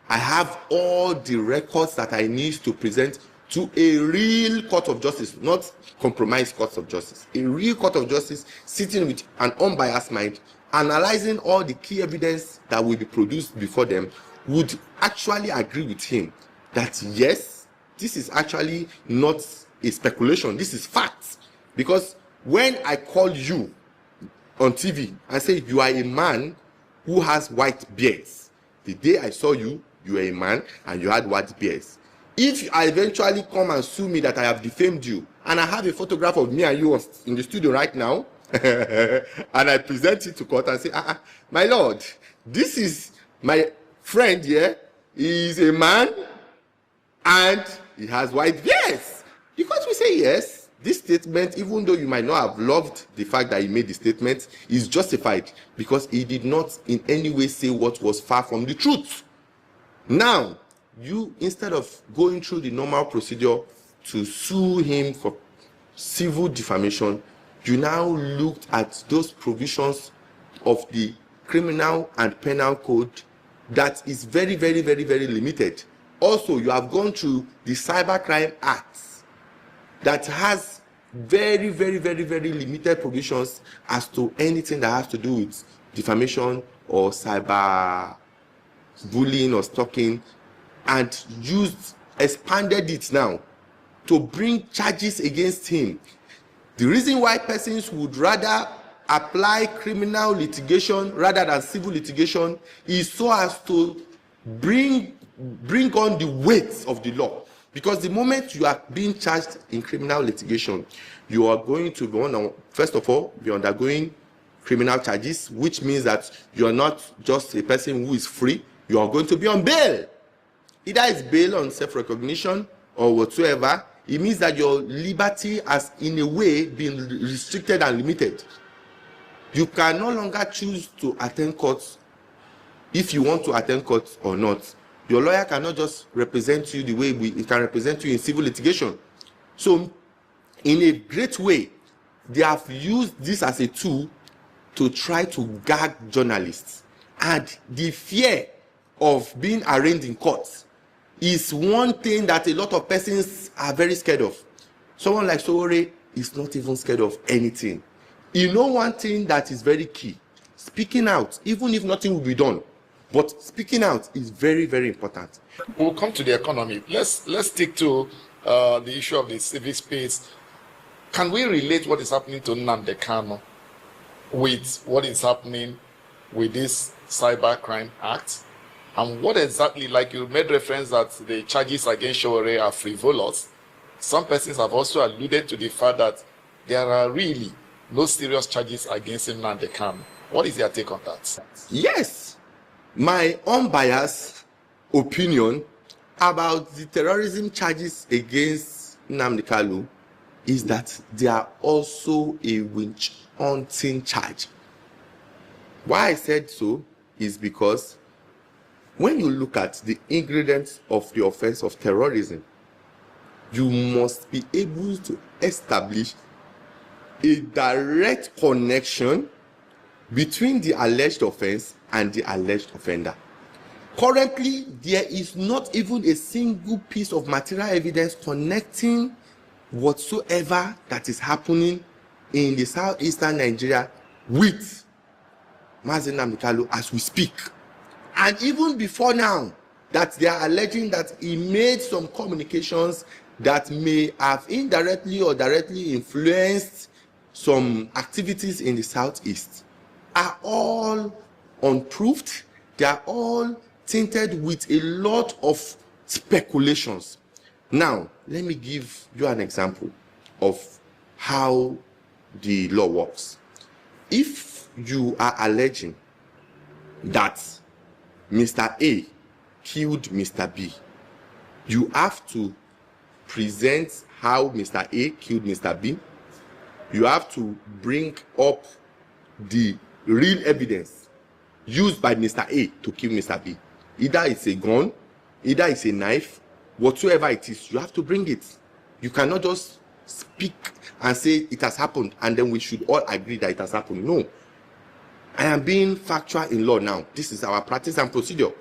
I have all the records that I need to present to a real court of justice, not compromised court of justice. A real court of justice sitting with an unbiased mind, analyzing all the key evidence that will be produced before them, would actually agree with him that yes, this is actually not a speculation, this is facts. Because when I call you on TV and say you are a man who has white beards, the day I saw you, you were a man and you had white beards. If I eventually come and sue me that I have defamed you, and I have a photograph of me and you in the studio right now, and I present it to court and say, my lord, this is my friend here, he is a man and he has white beards. Because we say yes, this statement, even though you might not have loved the fact that he made the statement, is justified because he did not in any way say what was far from the truth. Now, you, instead of going through the normal procedure to sue him for civil defamation, you now looked at those provisions of the criminal and penal code that is very, very, very, very limited. Also, you have gone through the Cybercrime Act that has very, very, very, very limited provisions as to anything that has to do with defamation or cyber bullying or stalking, and expanded it now to bring charges against him. The reason why persons would rather apply criminal litigation rather than civil litigation is so as to bring on the weight of the law. Because the moment you are being charged in criminal litigation, you are going to be first of all be undergoing criminal charges, which means that you are not just a person who is free. You are going to be on bail. Either it's bail on self-recognition or whatsoever. It means that your liberty has in a way been restricted and limited. You can no longer choose to attend court if you want to attend court or not. Your lawyer cannot just represent you the way it can represent you in civil litigation. So in a great way, they have used this as a tool to try to gag journalists. And the fear of being arraigned in court is one thing that a lot of persons are very scared of. Someone like Sowore is not even scared of anything. You know one thing that is very key, speaking out, even if nothing will be done, but speaking out is very, very important. We'll come to the economy. Let's stick to the issue of the civic space. Can we relate what is happening to Nnamdi Kanu with what is happening with this Cybercrime Act? And what exactly, like you made reference that the charges against Sowore are frivolous. Some persons have also alluded to the fact that there are really no serious charges against Nnamdi Kanu. What is your take on that? Yes. My unbiased opinion about the terrorism charges against Nnamdi Kanu is that they are also a witch hunting charge. Why I said so is because when you look at the ingredients of the offense of terrorism, you must be able to establish a direct connection between the alleged offense and the alleged offender. Currently, there is not even a single piece of material evidence connecting whatsoever that is happening in the southeastern Nigeria with Mazi Nnamdi Kanu as we speak. And even before now, that they are alleging that he made some communications that may have indirectly or directly influenced some activities in the southeast, are all unproved. They are all tainted with a lot of speculations. Now, let me give you an example of how the law works. If you are alleging that Mr. A killed Mr. B, you have to present how Mr. A killed Mr. B. You have to bring up the real evidence used by Mr. A to kill Mr. B. Either it's a gun, either it's a knife, whatsoever it is, you have to bring it. You cannot just speak and say it has happened and then we should all agree that it has happened. No. I am being factual in law now. This is our practice and procedure.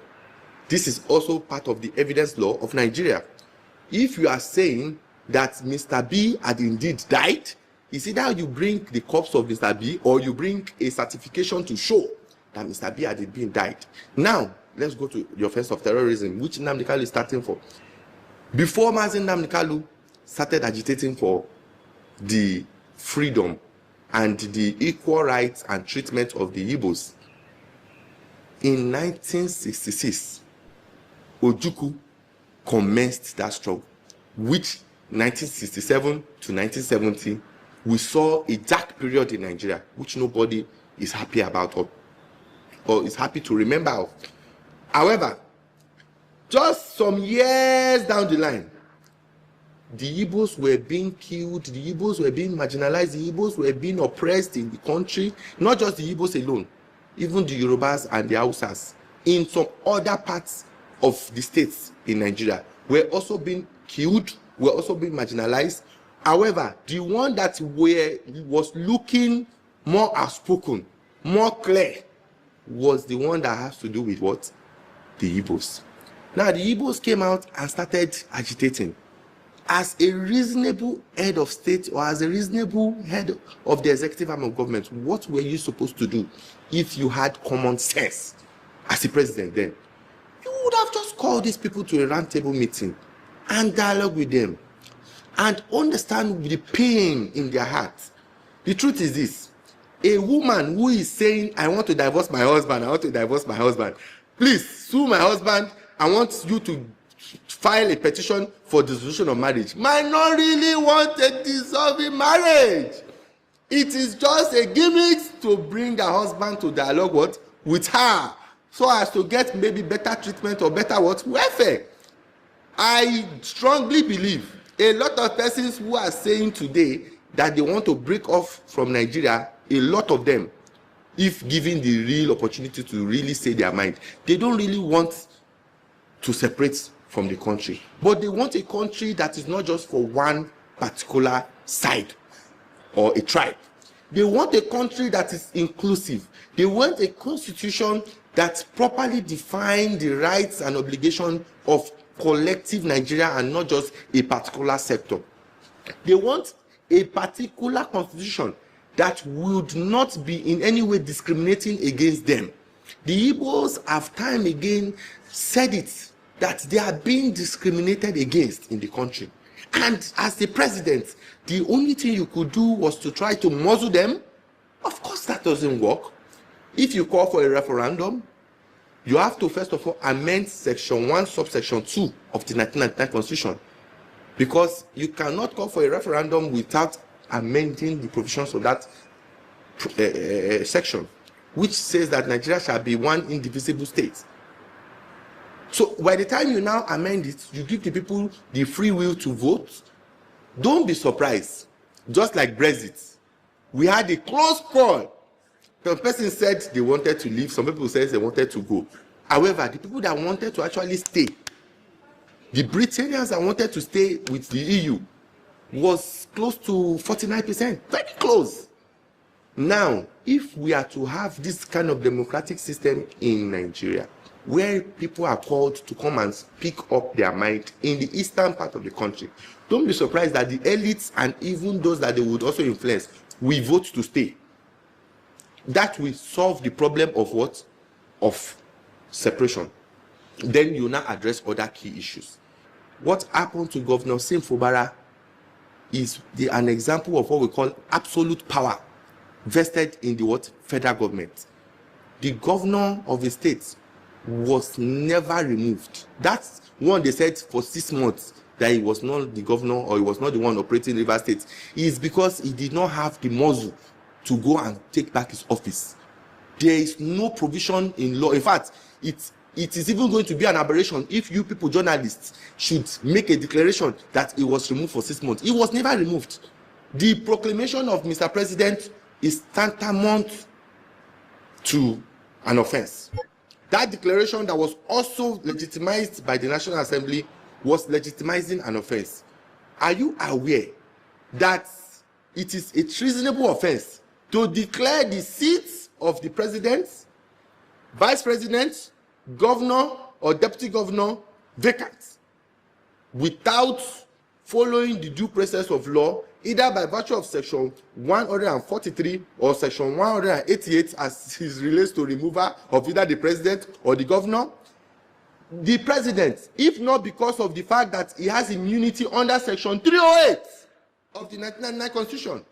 This is also part of the evidence law of Nigeria. If you are saying that Mr. B had indeed died, it's either you bring the corpse of Mr. B or you bring a certification to show that Mr. B had been died. Now, let's go to the offense of terrorism, which Nnamdi Kanu is starting for. Before Mazi Nnamdi Kanu started agitating for the freedom and the equal rights and treatment of the Igbos, in 1966, Ojukwu commenced that struggle, which 1967 to 1970, we saw a dark period in Nigeria, which nobody is happy about or is happy to remember of. However, just some years down the line, the Igbos were being killed, the Igbos were being marginalized, the Igbos were being oppressed in the country, not just the Igbos alone, even the Yorubas and the Hausas in some other parts of the states in Nigeria were also being killed, were also being marginalized. However, the one that was looking more outspoken, more clear, was the one that has to do with what? The Igbos. Now, the Igbos came out and started agitating. As a reasonable head of state or as a reasonable head of the executive arm of government, what were you supposed to do if you had common sense as a president then? You would have just called these people to a roundtable meeting and dialogue with them and understand the pain in their hearts. The truth is this: A woman who is saying, I want to divorce my husband, I want to divorce my husband, please sue my husband, I want you to file a petition for dissolution of marriage, might not really want a dissolving marriage. It is just a gimmick to bring the husband to dialogue with her, so as to get maybe better treatment or better welfare. I strongly believe a lot of persons who are saying today that they want to break off from Nigeria, a lot of them, if given the real opportunity to really say their mind, they don't really want to separate from the country, but they want a country that is not just for one particular side or a tribe. They want a country that is inclusive. They want a constitution that properly defines the rights and obligations of collective Nigeria and not just a particular sector. They want a particular constitution that would not be in any way discriminating against them. The Igbos have time again said it, that they are being discriminated against in the country. And as the president, the only thing you could do was to try to muzzle them. Of course, that doesn't work. If you call for a referendum, you have to first of all amend section 1 subsection 2 of the 1999 constitution, because you cannot call for a referendum without amending the provisions of that section, which says that Nigeria shall be one indivisible state. So by the time you now amend it, you give the people the free will to vote. Don't be surprised. Just like Brexit, we had a close call. Some person said they wanted to leave, some people said they wanted to go. However, the people that wanted to actually stay, the Britons that wanted to stay with the EU, was close to 49%, very close. Now, if we are to have this kind of democratic system in Nigeria, where people are called to come and speak up their mind in the eastern part of the country, don't be surprised that the elites and even those that they would also influence will vote to stay. That will solve the problem of what? Of separation. Then you now address other key issues. What happened to Governor Sim Fubara is an example of what we call absolute power vested in the what? Federal government. The governor of the state was never removed. That's one they said for 6 months that he was not the governor, or he was not the one operating Rivers State. Is because he did not have the muscle to go and take back his office. There is no provision in law. In fact, it is even going to be an aberration if you people, journalists, should make a declaration that he was removed for 6 months. He was never removed. The proclamation of Mr. President is tantamount to an offense. That declaration that was also legitimized by the National Assembly was legitimizing an offense. Are you aware that it is a treasonable offense to declare the seats of the president, vice president, governor, or deputy governor vacant without following the due process of law, either by virtue of section 143 or section 188 as it relates to removal of either the president or the governor? The president, if not because of the fact that he has immunity under section 308 of the 1999 constitution,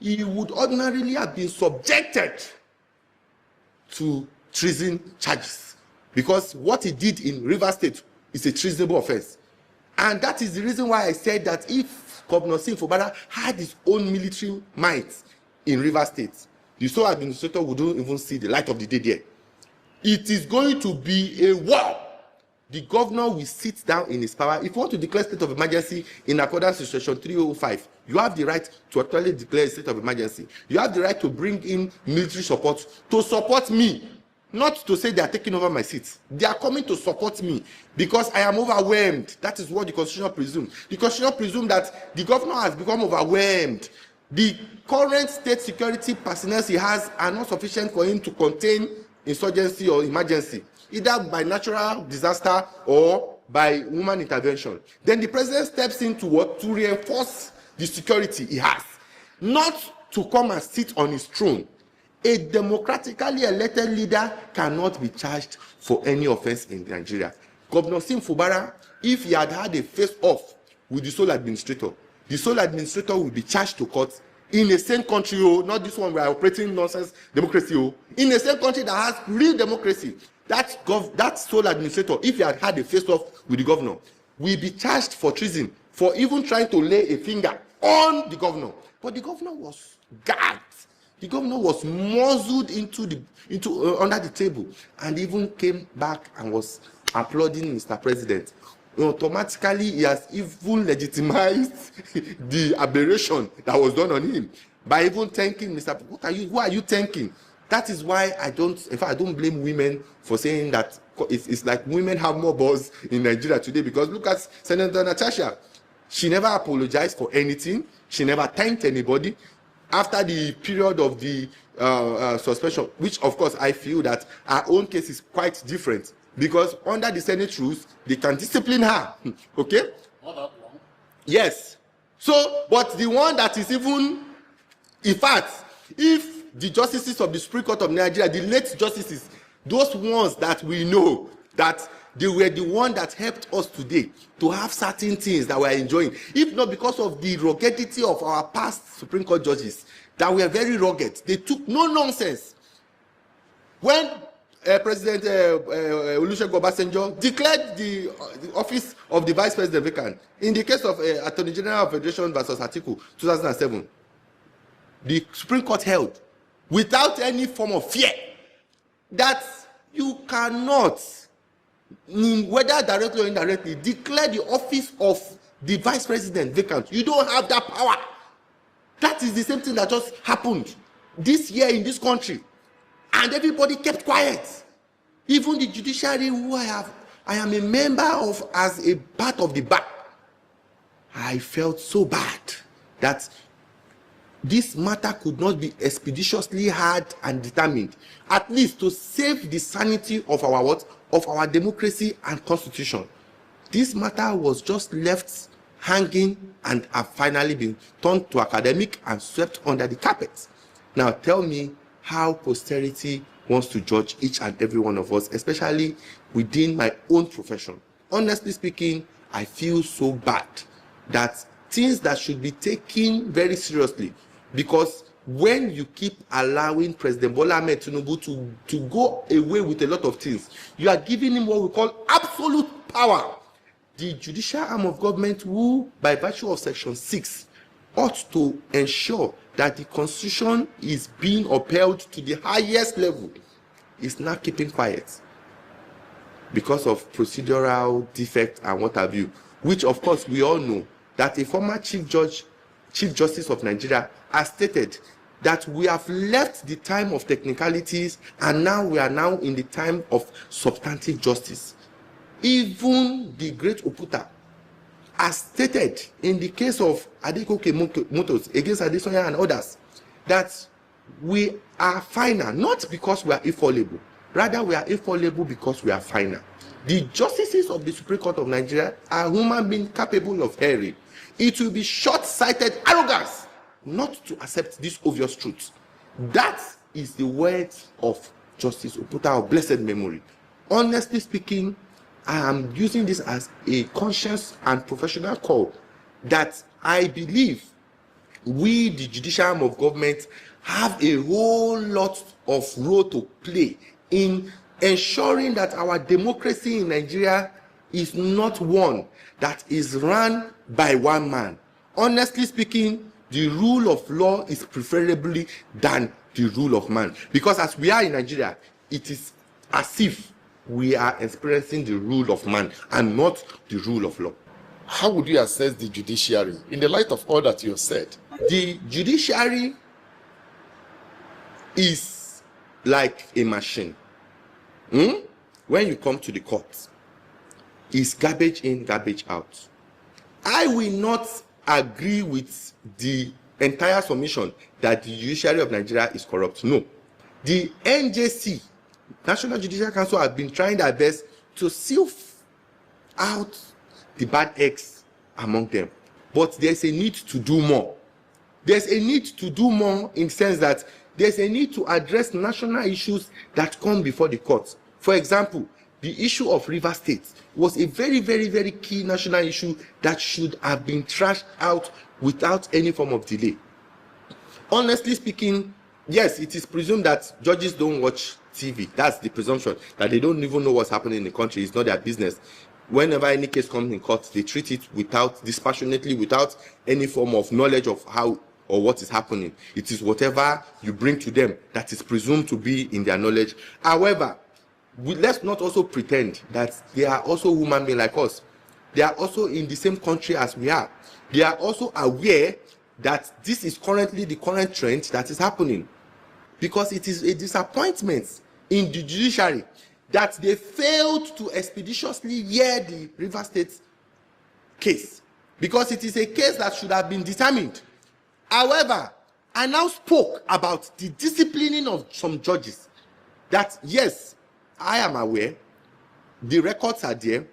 he would ordinarily have been subjected to treason charges, because what he did in Rivers State is a treasonable offense. And that is the reason why I said that if Governor Sim Fubara had his own military might in Rivers State, the sole administrator wouldn't even see the light of the day there. It is going to be a war. The governor will sit down in his power. If you want to declare state of emergency in accordance with section 305, you have the right to actually declare a state of emergency. You have the right to bring in military support to support me, not to say they are taking over my seat. They are coming to support me because I am overwhelmed. That is what the constitution presumes. The constitution presumes that the governor has become overwhelmed. The current state security personnel he has are not sufficient for him to contain insurgency or emergency, either by natural disaster or by human intervention. Then the president steps into what? To reinforce the security he has, not to come and sit on his throne. A democratically elected leader cannot be charged for any offense in Nigeria. Governor Sim Fubara, if he had had a face-off with the sole administrator will be charged to court in a same country, not this one we are operating nonsense democracy, in a same country that has real democracy, that sole administrator, if he had a face-off with the governor, will be charged for treason for even trying to lay a finger on the governor. But the governor was gagged. The governor was muzzled under the table, and even came back and was applauding Mr. President. Automatically, he has even legitimized the aberration that was done on him by even thanking Mr. Who are you thanking? That is why I don't blame women for saying that it's like women have more balls in Nigeria today, because look at Senator Natasha. She never apologized for anything. She never thanked anybody. After the period of the suspension, which of course I feel that our own case is quite different, because under the Senate rules, they can discipline her. Okay? Not that long. Yes. So, but the one that is even, in fact, if the justices of the Supreme Court of Nigeria, the late justices, those ones that we know that they were the one that helped us today to have certain things that we are enjoying, if not because of the ruggedity of our past Supreme Court judges that were very rugged. They took no nonsense. When President Olusegun Obasanjo declared the office of the Vice President vacant in the case of Attorney General of Federation versus Atiku 2007, the Supreme Court held without any form of fear that you cannot, whether directly or indirectly, declare the office of the Vice President vacant. You don't have that power. That is the same thing that just happened this year in this country, and everybody kept quiet. Even the judiciary, who I am a member of as a part of the bar, I felt so bad that this matter could not be expeditiously heard and determined, at least to save the sanity of our democracy and constitution. This matter was just left hanging and have finally been turned to academic and swept under the carpet. Now tell me how posterity wants to judge each and every one of us, especially within my own profession. Honestly speaking, I feel so bad that things that should be taken very seriously, because when you keep allowing President Bola Ahmed Tinubu to go away with a lot of things, you are giving him what we call absolute power. The judicial arm of government, who by virtue of Section 6 ought to ensure that the Constitution is being upheld to the highest level, is now keeping quiet because of procedural defect and what have you, which of course we all know that a former Chief Justice of Nigeria has stated that we have left the time of technicalities and now we are now in the time of substantive justice. Even the great Oputa has stated in the case of Adekoke Motors against Adesoya and others that we are final, not because we are infallible, rather we are infallible because we are final. The justices of the Supreme Court of Nigeria are human beings capable of erring. It will be short-sighted arrogance not to accept this obvious truth. That is the words of Justice Oputa of blessed memory. Honestly speaking, I am using this as a conscious and professional call that I believe we, the judicial arm of government, have a whole lot of role to play in ensuring that our democracy in Nigeria is not one that is run by one man. Honestly speaking, the rule of law is preferably than the rule of man, because as we are in Nigeria, it is as if we are experiencing the rule of man and not the rule of law. How would you assess the judiciary in the light of all that you have said? The judiciary is like a machine. When you come to the court, it's garbage in, garbage out. I will not agree with the entire submission that the judiciary of Nigeria is corrupt. No. The NJC, National Judicial Council, have been trying their best to sift out the bad eggs among them. But there's a need to do more. There's a need to do more in the sense that there's a need to address national issues that come before the court. For example, the issue of River State was a very, very, very key national issue that should have been trashed out without any form of delay. honestly speaking, yes, it is presumed that judges don't watch TV. That's the presumption, that they don't even know what's happening in the country. It's not their business. Whenever any case comes in court, they treat it without dispassionately, without any form of knowledge of how or what is happening. It is whatever you bring to them that is presumed to be in their knowledge. However, let's not also pretend that they are also human beings like us. They are also in the same country as we are. They are also aware that this is currently the current trend that is happening, because it is a disappointment in the judiciary that they failed to expeditiously hear the River State case, because it is a case that should have been determined. However, I now spoke about the disciplining of some judges. That yes, I am aware, the records are there.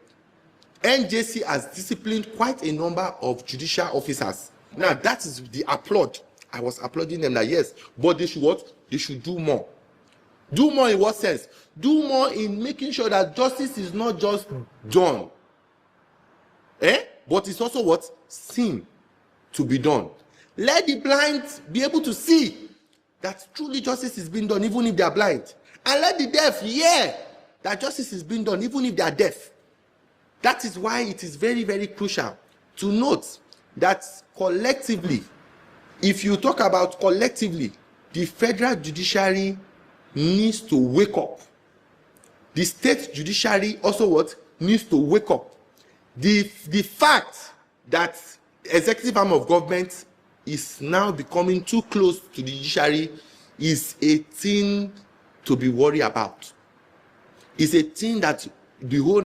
NJC has disciplined quite a number of judicial officers. Now that is the applaud. I was applauding them that yes, but they should what? They should do more. Do more in what sense? Do more in making sure that justice is not just done, but it's also what? Seen to be done. Let the blind be able to see that truly justice is being done, even if they are blind. And let the deaf hear that justice is being done, even if they are deaf. That is why it is very, very crucial to note that collectively, if you talk about collectively, the federal judiciary needs to wake up. The state judiciary also what? Needs to wake up. The fact that executive arm of government is now becoming too close to the judiciary is a thing to be worried about. It's a thing that the whole